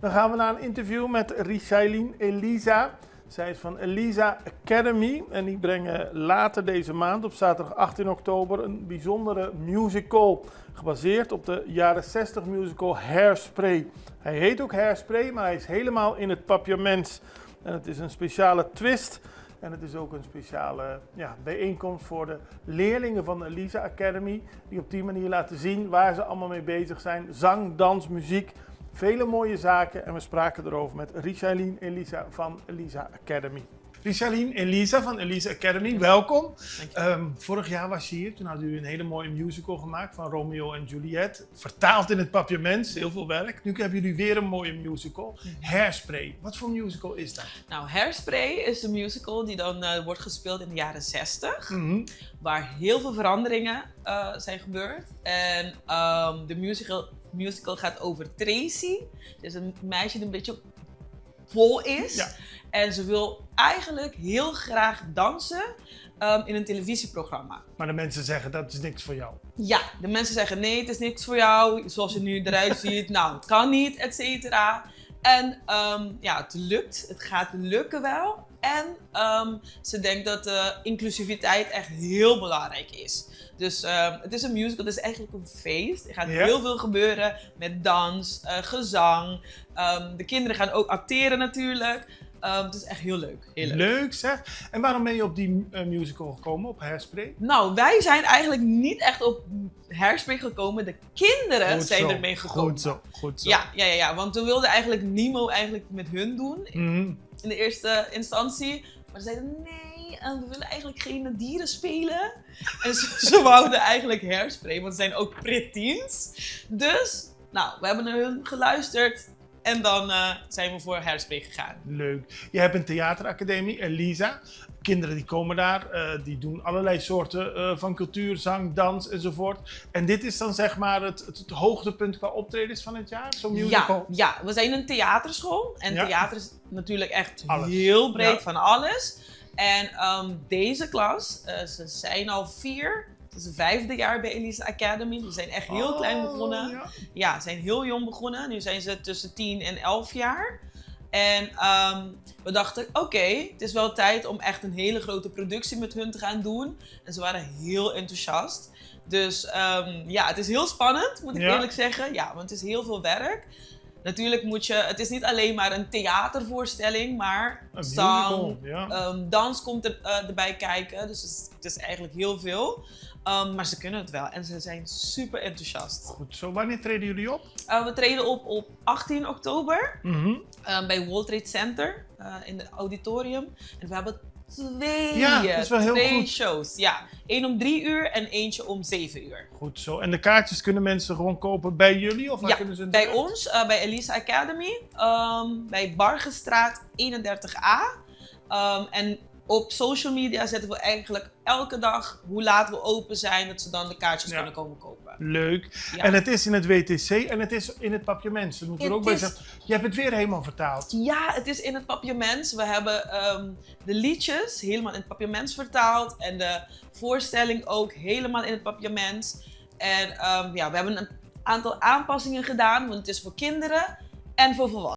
Dan gaan we naar een interview met Richaileen Elisa. Zij is van Elisa Academy en die brengen later deze maand op zaterdag 18 oktober een bijzondere musical gebaseerd op de jaren 60 musical Hairspray. Hij heet ook Hairspray, maar hij is helemaal in het papiaments. En het is een speciale twist en het is ook een speciale bijeenkomst voor de leerlingen van de Elisa Academy. Die op die manier laten zien waar ze allemaal mee bezig zijn. Zang, dans, muziek. Vele mooie zaken en we spraken erover met Richaileen Elisa van Elisa Academy. Richaileen Elisa van Elisa Academy, welkom. Vorig jaar was je hier, toen hadden jullie een hele mooie musical gemaakt van Romeo en Juliet. Vertaald in het papiaments, heel veel werk. Nu hebben jullie weer een mooie musical, Hairspray. Wat voor musical is dat? Nou, Hairspray is de musical die dan wordt gespeeld in de jaren 60. Waar heel veel veranderingen zijn gebeurd. En de musical gaat over Tracy. Dus een meisje die een beetje vol is. Ja. En ze wil eigenlijk heel graag dansen in een televisieprogramma. Maar de mensen zeggen dat is niks voor jou. Ja, de mensen zeggen nee, het is niks voor jou. Zoals je nu eruit ziet, nou, het kan niet, et cetera. En het lukt. Het gaat lukken wel. En ze denkt dat inclusiviteit echt heel belangrijk is. Dus het is een musical, het is eigenlijk een feest. Er gaat heel veel gebeuren met dans, gezang. De kinderen gaan ook acteren natuurlijk. Het is echt heel leuk. Heel leuk. Leuk zeg. En waarom ben je op die musical gekomen, op Hairspray? Nou, wij zijn eigenlijk niet echt op Hairspray gekomen. De kinderen zijn ermee gekomen. Goed zo. Ja, want we wilden eigenlijk Nemo met hun doen. In de eerste instantie. Maar ze zeiden nee, we willen eigenlijk geen dieren spelen. En ze wouden eigenlijk Hairspray, want ze zijn ook preteens. Dus, nou, we hebben naar hun geluisterd. En dan zijn we voor Hairspray gegaan. Leuk. Je hebt een theateracademie, Elisa. Kinderen die komen daar, die doen allerlei soorten van cultuur, zang, dans enzovoort. En dit is dan zeg maar het hoogtepunt qua optredens van het jaar, zo'n musical? Ja, we zijn een theaterschool. En theater is natuurlijk echt heel breed van alles. En deze klas, ze zijn al 4... Het is het 5e jaar bij Elisa Academy. We zijn echt heel klein begonnen. Ja, ze zijn heel jong begonnen. Nu zijn ze tussen 10 en 11 jaar. En we dachten, oké, het is wel tijd om echt een hele grote productie met hun te gaan doen. En ze waren heel enthousiast. Dus het is heel spannend, moet ik eerlijk zeggen. Ja, want het is heel veel werk. Natuurlijk het is niet alleen maar een theatervoorstelling, maar zang, dans komt erbij kijken. Dus het is eigenlijk heel veel. Maar ze kunnen het wel en ze zijn super enthousiast. Goed zo. Wanneer treden jullie op? We treden op 18 oktober bij World Trade Center in het auditorium. En we hebben twee shows. Ja, 1 om 3 uur en eentje om 7 uur. Goed zo. En de kaartjes kunnen mensen gewoon kopen bij jullie? Of waar kunnen ze bij ons, bij Elisa Academy, bij Bargestraat 31A. En op social media zetten we eigenlijk elke dag hoe laat we open zijn, dat ze dan de kaartjes kunnen komen kopen. Leuk. Ja. En het is in het WTC en het is in het papiaments. Dat moeten we er ook bij zeggen. Je hebt het weer helemaal vertaald. Ja, het is in het papiaments. We hebben de liedjes helemaal in het papiaments vertaald en de voorstelling ook helemaal in het papiaments. En we hebben een aantal aanpassingen gedaan, want het is voor kinderen en voor volwassenen.